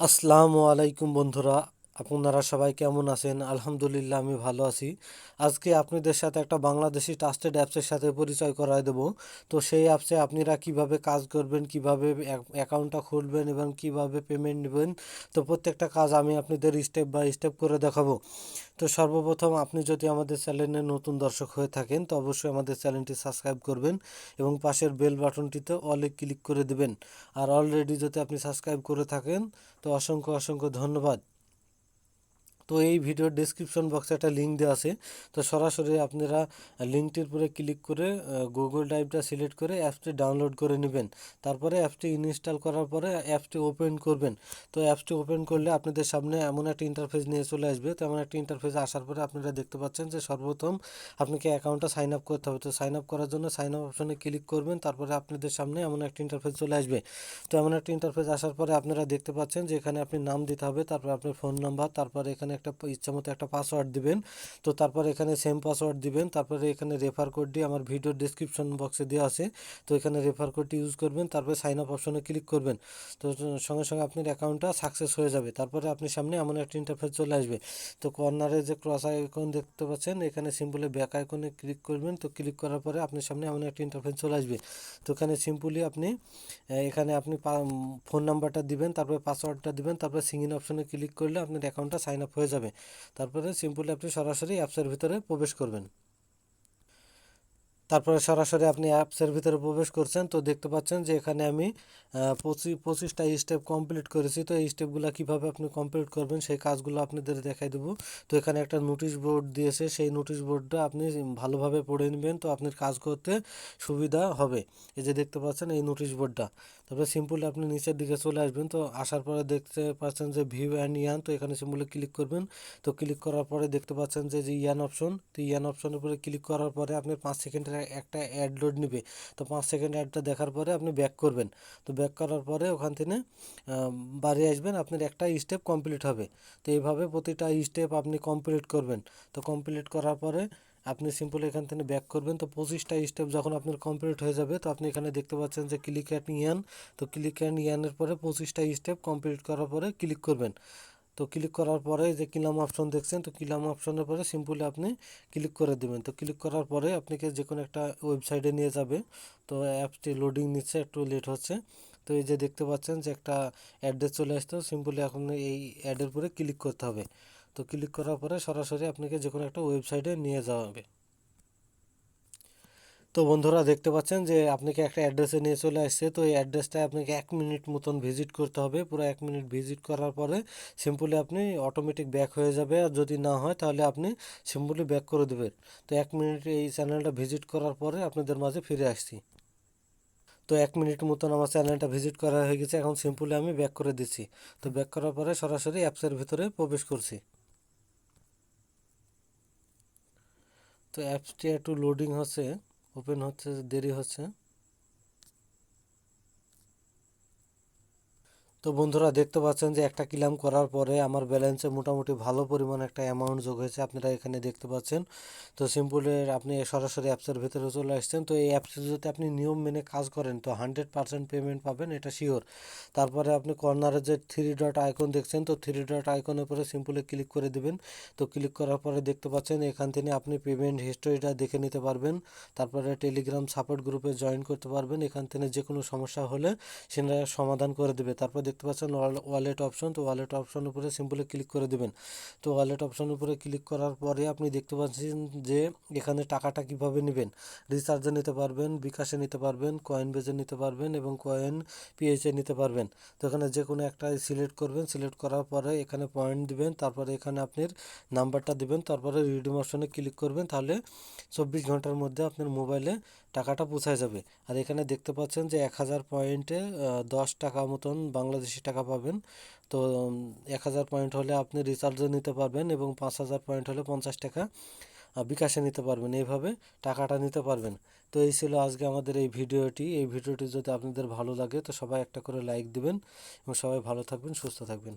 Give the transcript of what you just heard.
আসসালামু আলাইকুম বন্ধুরা, আপনারা সবাই কেমন আছেন? আলহামদুলিল্লাহ আমি ভালো আছি। আজকে আপনাদের সাথে একটা বাংলাদেশি ট্রাস্টেড অ্যাপসের সাথে পরিচয় করায় দেবো। তো সেই অ্যাপসে আপনারা কিভাবে কাজ করবেন, কিভাবে অ্যাকাউন্টটা খুলবেন এবং কিভাবে পেমেন্ট নেবেন, তো প্রত্যেকটা কাজ আমি আপনাদের স্টেপ বাই স্টেপ করে দেখাবো। তো সর্বপ্রথম আপনি যদি আমাদের চ্যানেলে নতুন দর্শক হয়ে থাকেন তো অবশ্যই আমাদের চ্যানেলটি সাবস্ক্রাইব করবেন এবং পাশের বেল বাটনটিতে অলে ক্লিক করে দেবেন। আর অলরেডি যদি আপনি সাবস্ক্রাইব করে থাকেন তো অসংখ্য অসংখ্য ধন্যবাদ। তো এই ভিডিওর ডেসক্রিপশন বক্সে একটা লিঙ্ক দেওয়া আছে। তো সরাসরি আপনারা লিঙ্কটির উপরে ক্লিক করে গুগল ড্রাইভটা সিলেক্ট করে অ্যাপসটি ডাউনলোড করে নেবেন। তারপরে অ্যাপসটি ইনস্টল করার পরে অ্যাপসটি ওপেন করবেন। তো অ্যাপসটি ওপেন করলে আপনাদের সামনে এমন একটা ইন্টারফেস নিয়ে চলে আসবে। তো এমন একটা ইন্টারফেস আসার পরে আপনারা দেখতে পাচ্ছেন যে সর্বপ্রথম আপনাকে অ্যাকাউন্টটা সাইন আপ করতে হবে। তো সাইন আপ করার জন্য সাইন আপ অপশনে ক্লিক করবেন। তারপরে আপনাদের সামনে এমন একটা ইন্টারফেস চলে আসবে। তো এমন একটা ইন্টারফেস আসার পরে আপনারা দেখতে পাচ্ছেন যে এখানে আপনি নাম দিতে হবে, তারপর আপনার ফোন নাম্বার, তারপরে এখানে একটা ইচ্ছা মতো একটা পাসওয়ার্ড দিবেন। তো তারপরে এখানে সেম পাসওয়ার্ড দিবেন। তারপরে এখানে রেফার কোডটি আমার ভিডিওর ডিসক্রিপশন বক্সে দেওয়া আছে। তো এখানে রেফার কোডটি ইউজ করবেন, তারপরে সাইন আপ অপশনে ক্লিক করবেন। তো সঙ্গে সঙ্গে আপনার অ্যাকাউন্টটা সাকসেস হয়ে যাবে। তারপরে আপনার সামনে এমন একটা ইন্টারফেস চলে আসবে। তো কর্নারে যে ক্রস আইকন দেখতে পাচ্ছেন, এখানে সিম্পলি ব্যাক আইকনে ক্লিক করবেন। তো ক্লিক করার পরে আপনার সামনে এমন একটা ইন্টারফেস চলে আসবে। তো এখানে সিম্পলি আপনি এখানে আপনি ফোন নাম্বারটা দিবেন, তারপরে পাসওয়ার্ডটা দিবেন, তারপরে সিঙ্ক ইন অপশনে ক্লিক করলে আপনার অ্যাকাউন্টটা সাইন আপ হয়ে যাবে। তারপরে সিম্পলি আপনি সরাসরি অ্যাপসের ভিতরে প্রবেশ করবেন। তারপরে সরাসরি আপনি অ্যাপসের ভিতরে প্রবেশ করছেন। তো দেখতে পাচ্ছেন যে এখানে আমি 25টা স্টেপ কমপ্লিট করেছি। তো এই স্টেপগুলো কীভাবে আপনি কমপ্লিট করবেন সেই কাজগুলো আপনাদের দেখাই দেবো। তো এখানে একটা নোটিশ বোর্ড দিয়েছে, সেই নোটিশ বোর্ডটা আপনি ভালোভাবে পড়ে নেবেন, তো আপনার কাজ করতে সুবিধা হবে। এই যে দেখতে পাচ্ছেন এই নোটিশ বোর্ডটা। তারপরে সিম্পলি আপনি নিচের দিকে চলে আসবেন। তো আসার পরে দেখতে পাচ্ছেন যে ভিউ অ্যান্ড ইয়ান, তো এখানে সিম্পলি ক্লিক করবেন। তো ক্লিক করার পরে দেখতে পাচ্ছেন যে ইয়ান অপশন, তো ইয়ান অপশনের উপরে ক্লিক করার পরে আপনার 5 সেকেন্ডের একটা অ্যাড লোড নেবে। তো 5 সেকেন্ড অ্যাডটা দেখার পরে আপনি ব্যাক করবেন। তো ব্যাক করার পরে ওখান থেকে বাড়ি আসবেন, আপনার একটা স্টেপ কমপ্লিট হবে। তো এইভাবে প্রতিটা স্টেপ আপনি কমপ্লিট করবেন। তো কমপ্লিট করার পরে আপনি সিম্পল এখান থেকে ব্যাক করবেন। তো 25টা স্টেপ যখন আপনার কমপ্লিট হয়ে যাবে তো আপনি এখানে দেখতে পাচ্ছেন যে ক্লিক অ্যান্ড ইয়ান। তো ক্লিক অ্যান্ড ইয়ানের পরে 25টা স্টেপ কমপ্লিট করার পরে ক্লিক করবেন। তো ক্লিক করার পরে যে কিলাম অপশন দেখছেন, তো কিলাম অপশনের পরে সিম্পলি আপনি ক্লিক করে দেবেন। তো ক্লিক করার পরে আপনাকে যে কোনো একটা ওয়েবসাইটে নিয়ে যাবে। তো অ্যাপটি লোডিং নিচ্ছে, একটু লেট হচ্ছে। তো এই যে দেখতে পাচ্ছেন যে একটা অ্যাড্রেস চলে আসতো, সিম্পলি এখন এই অ্যাডের উপরে ক্লিক করতে হবে। তো ক্লিক করার পরে সরাসরি আপনাকে যে কোনো একটা ওয়েবসাইটে নিয়ে যাওয়া হবে। তো বন্ধুরা দেখতে পাচ্ছেন যে আপনাকে একটা অ্যাড্রেসে নিয়ে চলে আসছে। তো এই অ্যাড্রেসটা আপনাকে 1 মিনিট মতন ভিজিট করতে হবে। পুরো 1 মিনিট ভিজিট করার পরে সিম্পলি আপনি অটোমেটিক ব্যাক হয়ে যাবে, আর যদি না হয় তাহলে আপনি সিম্পলি ব্যাক করে দেবেন। তো 1 মিনিট এই চ্যানেলটা ভিজিট করার পরে আপনাদের মাঝে ফিরে আসছি। তো 1 মিনিট মতন আমার চ্যানেলটা ভিজিট করা হয়ে গেছে, এখন সিম্পলি আমি ব্যাক করে দিচ্ছি। তো ব্যাক করার পরে সরাসরি অ্যাপসের ভিতরে প্রবেশ করছি। তো অ্যাপসটি একটু লোডিং হচ্ছে, ওপেন হচ্ছে, দেরি হচ্ছে। তো বন্ধুরা দেখতে পাচ্ছেন যে একটা ক্লেম করার পরে আমার ব্যালেন্সে মোটামুটি ভালো পরিমাণ একটা অ্যামাউন্ট যোগ হয়েছে, আপনারা এখানে দেখতে পাচ্ছেন। তো সিম্পলি আপনি সরাসরি অ্যাপসের ভিতরে চলে আসছেন। তো এই অ্যাপসে যদি আপনি নিয়ম মেনে কাজ করেন তো 100% পেমেন্ট পাবেন, এটা শিওর। তারপরে আপনি কর্নারে যে 3 ডট আইকন দেখছেন, তো 3 ডট আইকনের উপরে সিম্পলি ক্লিক করে দিবেন। তো ক্লিক করার পরে দেখতে পাচ্ছেন এখান থেকে আপনি পেমেন্ট হিস্টোরিটা দেখে নিতে পারবেন। তারপরে টেলিগ্রাম সাপোর্ট গ্রুপে জয়েন করতে পারবেন, এখান থেকে যে কোনো সমস্যা হলে সেটা সমাধান করে দেবে। তারপর দেখতে পাচ্ছেন ওয়ালেট অপশন, তো ওয়ালেট অপশন উপরে সিম্পলি ক্লিক করে দেবেন। তো ওয়ালেট অপশন উপরে ক্লিক করার পরে আপনি দেখতে পাচ্ছেন যে এখানে টাকাটা কিভাবে নেবেন। রিচার্জে নিতে পারবেন, বিকাশে নিতে পারবেন, কয়েন বেজে নিতে পারবেন এবং কয়েন পিএইচে নিতে পারবেন। তো এখানে যে কোনো একটা সিলেক্ট করবেন, সিলেক্ট করার পরে এখানে পয়েন্ট দিবেন, তারপরে এখানে আপনার নাম্বারটা দিবেন, তারপরে রিডিম অপশনে ক্লিক করবেন। তাহলে 24 ঘন্টার মধ্যে আপনার মোবাইলে টাকাটা পৌঁছায় যাবে। আর এখানে দেখতে পাচ্ছেন যে 1000 পয়েন্টে 10 টাকা মতন বাংলাদেশি টাকা পাবেন। তো 1000 পয়েন্ট হলে আপনি রিচার্জও নিতে পারবেন এবং 5000 পয়েন্ট হলে 50 টাকা বিকাশে নিতে পারবেন, এইভাবে টাকাটা নিতে পারবেন। তো এই ছিল আজকে আমাদের এই ভিডিওটি। এই ভিডিওটি যদি আপনাদের ভালো লাগে তো সবাই একটা করে লাইক দিবেন এবং সবাই ভালো থাকবেন, সুস্থ থাকবেন।